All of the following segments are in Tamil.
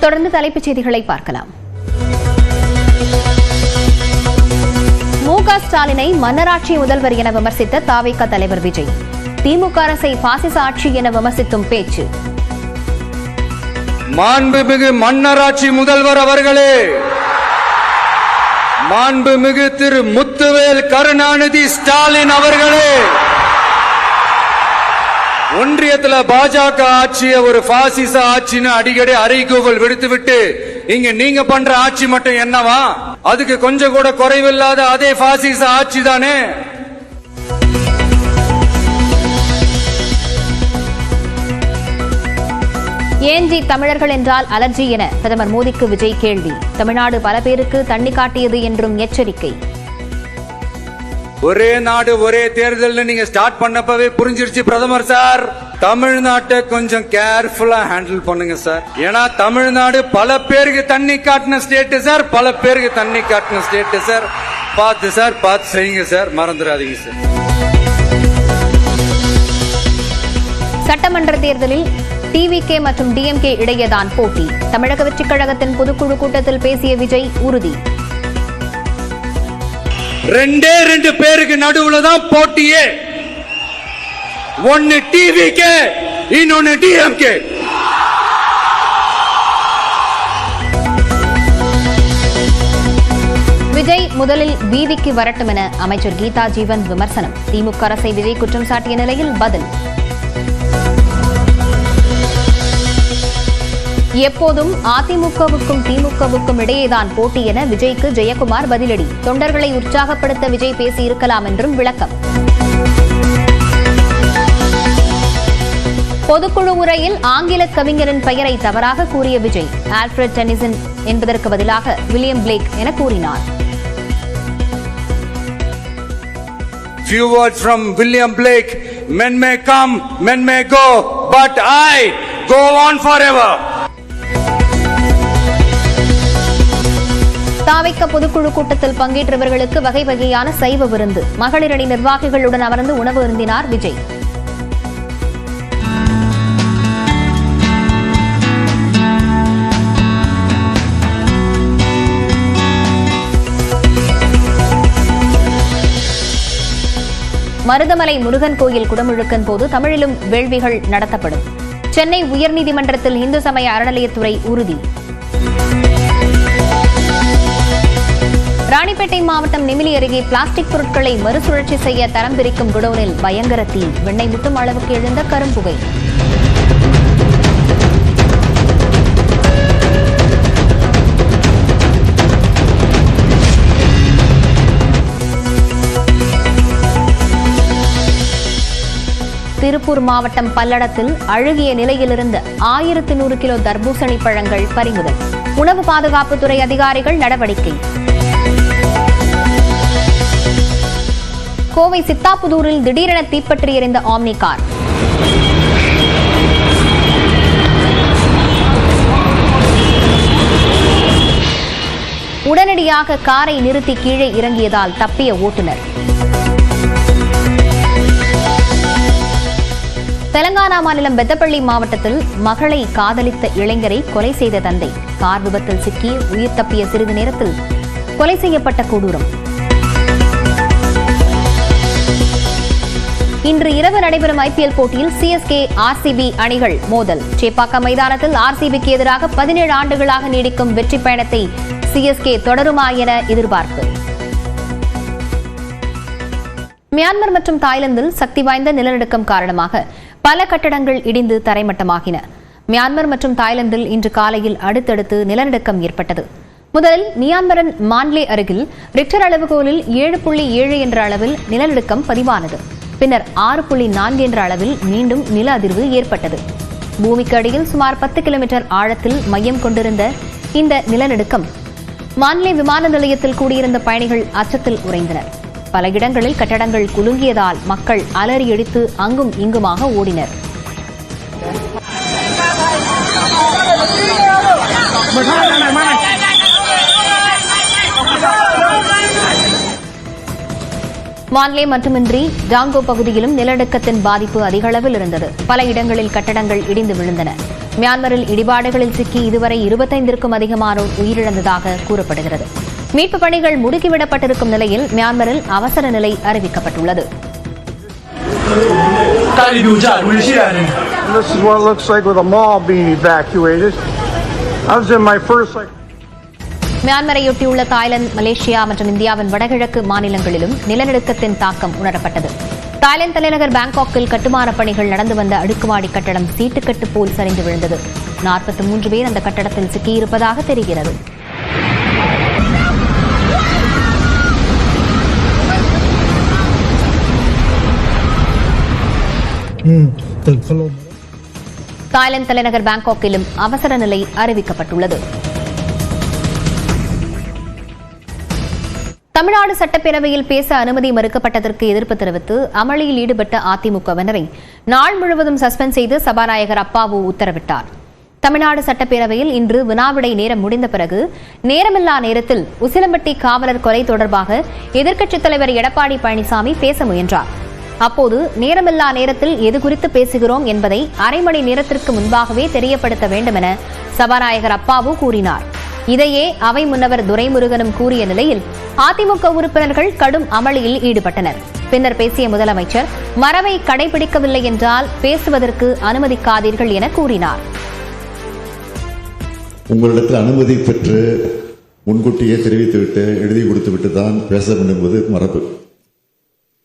தொடர்ந்து தலைப்புச் செய்திகளை பார்க்கலாம். மு.க. ஸ்டாலினை மன்னராட்சி முதல்வர் என விமர்சித்த தவிக தலைவர் விஜய், திமுக அரசை பாசிச ஆட்சி என விமர்சித்தும் பேச்சு. மாண்புமிகு மன்னராட்சி முதல்வர் அவர்களே, மாண்புமிகு திரு முத்துவேல் கருணாநிதி ஸ்டாலின் அவர்களே, ஒன்றியத்துல பாஜக ஆட்சியை ஒரு பாசிச ஆட்சின்னு அடிக்கடி அறைகூவல் விடுத்துவிட்டு இங்க நீங்க பண்ற ஆட்சி மட்டும் என்னவா? அதுக்கு கொஞ்சம் கூட குறைவில்லாத அதே பாசிச ஆட்சி தானே. ஏஞ்சி தமிழர்கள் என்றால் அலர்ஜி என பிரதமர் மோடிக்கு விஜய் கேள்வி. தமிழ்நாடு பல பேருக்கு தண்ணி காட்டியது என்றும் எச்சரிக்கை. ஒரே நாடு ஒரே தேர்தல் நீங்க ஸ்டார்ட் பண்ணப்பவே புரிஞ்சிருச்சு பிரதமர் சார். தமிழ்நாட்டை கொஞ்சம் கேர்ஃபுல்லா ஹேண்டில் பண்ணுங்க சார். ஏன்னா தமிழ்நாடு பல பேருக்கு தண்ணி காட்டின ஸ்டேட் சார், பல பேருக்கு தண்ணி காட்டின ஸ்டேட் சார். பார்த்து செய்யுங்க சார், மறந்துடாதீங்க சார். சட்டமன்ற தேர்தலில் டிவிகே மற்றும் டிஎம்கே இடையேதான் போட்டி. தமிழக வெற்றிக் கழகத்தின் பொதுக்குழு கூட்டத்தில் பேசிய விஜய் உறுதி. ரெண்டு பேருக்கு நடுவுல தான் போட்டியே. ஒன்னு டிவிகே, இன்னொன்னு டிஎம்கே. விஜய் முதலில் வீதிக்கு வரட்டும் என அமைச்சர் கீதா ஜீவன் விமர்சனம். திமுக அரசை விஜய் குற்றம் சாட்டிய நிலையில் பதில். எப்போதும் அதிமுகவுக்கும் திமுகவுக்கும் இடையேதான் போட்டி என விஜய்க்கு ஜெயக்குமார் பதிலடி. தொண்டர்களை உற்சாகப்படுத்த விஜய் பேசியிருக்கலாம் என்றும் விளக்கம். பொதுக்குழு உரையில் ஆங்கில கவிஞரின் பெயரை தவறாக கூறிய விஜய், ஆல்ஃபிரட் டெனிசன் என்பதற்கு பதிலாக வில்லியம் பிளேக் என கூறினார். Few words from William Blake. Men may come, men may go, but I go on forever. தவிக பொதுக்குழு கூட்டத்தில் பங்கேற்றவர்களுக்கு வகை வகையான சைவ விருந்து. மகளிர் அணி நிர்வாகிகளுடன் அமர்ந்து உணவு அருந்தினார் விஜய். மருதமலை முருகன் கோயில் குடமுழுக்கின் போது தமிழிலும் வேள்விகள் நடத்தப்படும். சென்னை உயர்நீதிமன்றத்தில் இந்து சமய அறநிலையத்துறை உறுதி. ராணிப்பேட்டை மாவட்டம் நெமிலி அருகே பிளாஸ்டிக் பொருட்களை மறுசுழற்சி செய்ய தரம் பிரிக்கும் குடோனில் பயங்கர தீ. வெண்ணெய் முட்டும் அளவுக்கு எழுந்த கரும்புகை. திருப்பூர் மாவட்டம் பல்லடத்தில் அழுகிய நிலையிலிருந்த 1100 கிலோ தர்பூசணி பழங்கள் பறிமுதல். உணவு பாதுகாப்புத்துறை அதிகாரிகள் நடவடிக்கை. கோவை சித்தாப்புதூரில் திடீரென தீப்பற்றி எரிந்த ஆம்னி கார். உடனடியாக காரை நிறுத்தி கீழே இறங்கியதால் தப்பிய ஓட்டுநர். தெலங்கானா மாநிலம் பெத்தப்பள்ளி மாவட்டத்தில் மகளை காதலித்த இளைஞரை கொலை செய்த தந்தை. கார் விபத்தில் சிக்கி உயிர் தப்பிய சிறிது நேரத்தில் கொலை செய்யப்பட்ட கொடூரம். இன்று இரவு நடைபெறும் ஐபிஎல் போட்டியில் சிஎஸ்கே ஆர்சிபி அணிகள் மோதல். சேப்பாக்கம் மைதானத்தில் ஆர்சிபிக்கு எதிராக 17 ஆண்டுகளாக நீடிக்கும் வெற்றி பயணத்தை சிஎஸ்கே தொடருமா என எதிர்பார்ப்பு. மியான்மர் மற்றும் தாய்லாந்தில் சக்தி வாய்ந்த நிலநடுக்கம் காரணமாக பல கட்டடங்கள் இடிந்து தரைமட்டமாகின. மியான்மர் மற்றும் தாய்லாந்தில் இன்று காலையில் அடுத்தடுத்து நிலநடுக்கம் ஏற்பட்டது. முதலில் மியான்மரின் மான்லே அருகில் ரிக்டர் அளவுகோலில் 7.7 என்ற அளவில் நிலநடுக்கம் பதிவானது. பின்னர் 6.4 என்ற அளவில் மீண்டும் நில அதிர்வு ஏற்பட்டது. பூமிக்கு அடியில் சுமார் 10 கிலோமீட்டர் ஆழத்தில் மையம் கொண்டிருந்த இந்த நிலநடுக்கம் மான்லே விமான நிலையத்தில் கூடியிருந்த பயணிகள் அச்சத்தில் உறைந்தனர். பல இடங்களில் கட்டடங்கள் குலுங்கியதால் மக்கள் அலறி அடித்து அங்கும் இங்குமாக ஓடினர். மான்லே மட்டுமின்றி டாங்கோ பகுதியிலும் நிலநடுக்கத்தின் பாதிப்பு அதிக அளவில் இருந்தது. பல இடங்களில் கட்டடங்கள் இடிந்து விழுந்தன. மியான்மரில் இடிபாடுகளில் சிக்கி இதுவரை 25க்கும் அதிகமானோர் உயிரிழந்ததாக கூறப்படுகிறது. மீட்பு பணிகள் முடுக்கிவிடப்பட்டிருக்கும் நிலையில் மியான்மரில் அவசர நிலை அறிவிக்கப்பட்டுள்ளது. This is what it looks like with a mall being evacuated. I was in my first மியான்மரையொட்டியுள்ள தாய்லாந்து, மலேசியா மற்றும் இந்தியாவின் வடகிழக்கு மாநிலங்களிலும் நிலநடுக்கத்தின் தாக்கம் உணரப்பட்டது. தாய்லாந்து தலைநகர் பாங்காக்கில் கட்டுமான பணிகள் நடந்து வந்த அடுக்குமாடி கட்டடம் சீட்டுக்கட்டு போல் சரிந்து விழுந்தது. 43 பேர் அந்த கட்டடத்தில் சிக்கியிருப்பதாக தெரிகிறது. தாய்லாந்து தலைநகர் பாங்காக்கிலும் அவசர நிலை அறிவிக்கப்பட்டுள்ளது. தமிழ்நாடு சட்டப்பேரவையில் பேச அனுமதி மறுக்கப்பட்டதற்கு எதிர்ப்பு தெரிவித்து அமளியில் ஈடுபட்ட அதிமுகவினரை நாள் முழுவதும் சஸ்பெண்ட் செய்து சபாநாயகர் அப்பாவு உத்தரவிட்டார். தமிழ்நாடு சட்டப்பேரவையில் இன்று வினாவிடை நேரம் முடிந்த பிறகு நேரமில்லா நேரத்தில் உசிலம்பட்டி காவலர் கொலை தொடர்பாக எதிர்க்கட்சித் தலைவர் எடப்பாடி பழனிசாமி பேச முயன்றார். அப்போது நேரமில்லா நேரத்தில் எது குறித்து பேசுகிறோம் என்பதை அரை மணி நேரத்திற்கு முன்பாகவே தெரியப்படுத்த வேண்டும் என சபாநாயகர் அப்பாவு கூறினார். இதையே அவை முன்னவர் துரைமுருகனும் கூறிய நிலையில் அதிமுக உறுப்பினர்கள் கடும் அமளியில் ஈடுபட்டனர். பின்னர் பேசிய முதலமைச்சர் மரபை கடைபிடிக்கவில்லை என்றால் பேசுவதற்கு அனுமதிக்காதீர்கள் என கூறினார். உங்களிடத்தில் அனுமதி பெற்று முன்கூட்டியே தெரிவித்துவிட்டு எழுதி கொடுத்துவிட்டு தான் பேச வேண்டும் என்பது மரபு.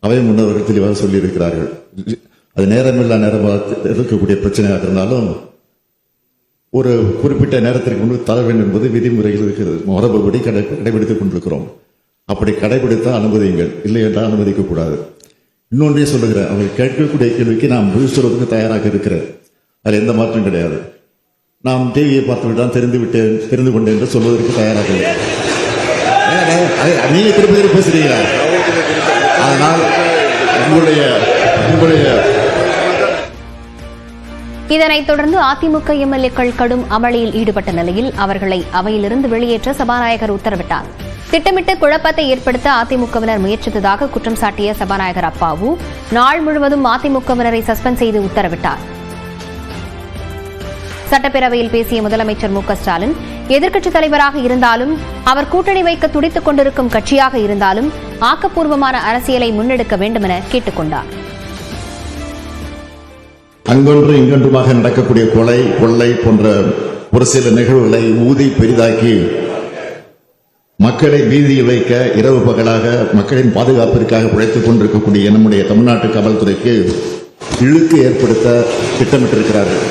அவை முன்னவர்கள் தெளிவாக சொல்லியிருக்கிறார்கள். அது நேரமில்லா நேரமாக இருக்கக்கூடிய பிரச்சனையாக இருந்தாலும் ஒரு குறிப்பிட்ட நேரத்திற்கு முன்பு தர வேண்டும் என்பது விதிமுறைகள் இருக்கிறது. மரபுபடி கடைபிடித்துக் கொண்டிருக்கிறோம். அப்படி கடைபிடித்தால் அனுமதியுங்கள், இல்லை என்றால் அனுமதிக்க கூடாது. இன்னொன்றே சொல்லுகிறேன், அவர்கள் கேட்கக்கூடிய கேள்விக்கு நாம் பதில் சொல்வதற்கு தயாராக இருக்கிறேன். அதில் எந்த மாற்றம் கிடையாது. நாம் டிவியை பார்த்துவிட்டு தான் தெரிந்து கொண்டேன் என்று சொல்வதற்கு தயாராக இல்லை. நீங்க திருப்பதி பேசுறீங்களா? அதனால் உங்களுடைய இதனைத் தொடர்ந்து அதிமுக எம்எல்ஏக்கள் கடும் அமளியில் ஈடுபட்ட நிலையில் அவர்களை அவையிலிருந்து வெளியேற்ற சபாநாயகர் உத்தரவிட்டார். திட்டமிட்டு குழப்பத்தை ஏற்படுத்த அதிமுகவினர் முயற்சித்ததாக குற்றம் சாட்டிய சபாநாயகர் அப்பாவு நாள் முழுவதும் அதிமுகவினரை சஸ்பெண்ட் செய்து உத்தரவிட்டார். சட்டப்பேரவையில் பேசிய முதலமைச்சர் மு.க.ஸ்டாலின் எதிர்க்கட்சித் தலைவராக இருந்தாலும் அவர் கூட்டணி வைக்க துடித்துக் கொண்டிருக்கும் கட்சியாக இருந்தாலும் ஆக்கப்பூர்வமான அரசியலை முன்னெடுக்க வேண்டும் என கேட்டுக் கொண்டார். அங்கொன்று இங்கொன்றுமாக நடக்கக்கூடிய கொலை, கொள்ளை போன்ற ஒரு சில நிகழ்வுகளை ஊதி பெரிதாக்கி மக்களை வீதியில் வைக்க இரவு பகலாக மக்களின் பாதுகாப்பிற்காக உழைத்துக் கொண்டிருக்கக்கூடிய நம்முடைய தமிழ்நாட்டு காவல்துறைக்கு இழுக்கு ஏற்படுத்த திட்டமிட்டிருக்கிறார்கள்.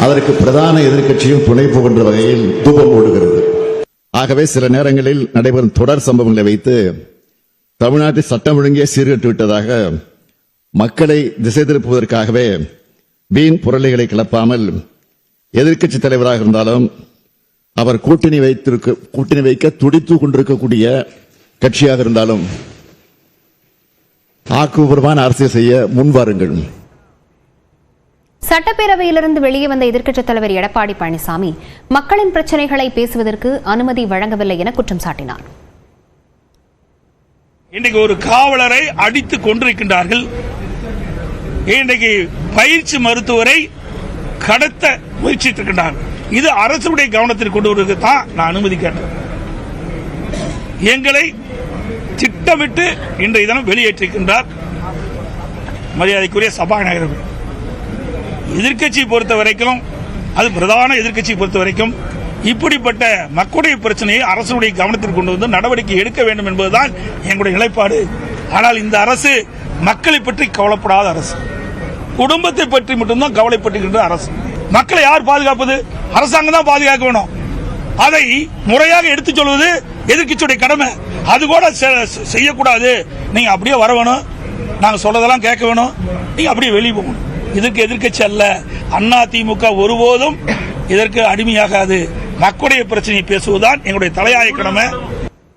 அதற்கு பிரதான எதிர்க்கட்சியும் துணை போகின்ற வகையில் தூபம் ஓடுகிறது. ஆகவே சில நேரங்களில் நடைபெறும் தொடர் சம்பவங்களை வைத்து தமிழ்நாட்டில் சட்டம் ஒழுங்கே சீர்கெட்டு விட்டதாக மக்களை திசை திருப்புவதற்காகவே வீண் புரளிகளை கிளப்பாமல் எதிர்க்கட்சி தலைவராக இருந்தாலும் அவர் கூட்டணி வைக்க துடித்துக் கொண்டிருக்கக்கூடிய கட்சியாக இருந்தாலும் ஆக்கப்பூர்வமான அரசியல் செய்ய முன்வாருங்கள். சட்டப்பேரவையிலிருந்து வெளியே வந்த எதிர்க்கட்சித் தலைவர் எடப்பாடி பழனிசாமி மக்களின் பிரச்சினைகளை பேசுவதற்கு அனுமதி வழங்கவில்லை என குற்றம் சாட்டினார். இன்றைக்கு ஒரு காவலரை அடித்துக் கொண்டிருக்கின்றார்கள். இன்றைக்கு பயிற்சி மருத்துவரை கடத்த முயற்சித்திருக்கின்றார்கள். இது அரசுடைய கவனத்தில் கொண்டு வருவதற்கு தான் நான் அனுமதி கேட்டேன். எங்களை திட்டமிட்டு இன்றைய தினம் வெளியேற்றிருக்கின்றார் மரியாதைக்குரிய சபாநாயகர். எதிர்க்கட்சியை பொறுத்த வரைக்கும், அது பிரதான எதிர்க்கட்சியை பொறுத்த வரைக்கும் இப்படிப்பட்ட மக்களுடைய பிரச்சனையை அரசுடைய கவனத்தில் கொண்டு வந்து நடவடிக்கை எடுக்க வேண்டும் என்பதுதான் எங்களுடைய நிலைப்பாடு. ஆனால் இந்த அரசு மக்களை பற்றி கவலைப்படாத அரசு, குடும்பத்தை பற்றி மட்டும்தான் கவலைப்பட்டுகின்ற அரசு. மக்களை யார் பாதுகாப்பது? அரசாங்கம் தான் பாதுகாக்க வேணும். அதை முறையாக எடுத்துச் சொல்வது எதிர்க்கட்சியுடைய கடமை. அது கூட செய்யக்கூடாது. நீங்க அப்படியே வர வேணும், நாங்க சொல்றதெல்லாம் கேட்க வேணும், நீங்க அப்படியே வெளியே போகணும். இதற்கு எதிர்க்கட்சி அல்ல. அதிமுக ஒருபோதும் இதற்கு அடிமையாகாது. மக்களுடைய பிரச்சனையை பேசுவதுதான் எங்களுடைய தலையாய கடமை.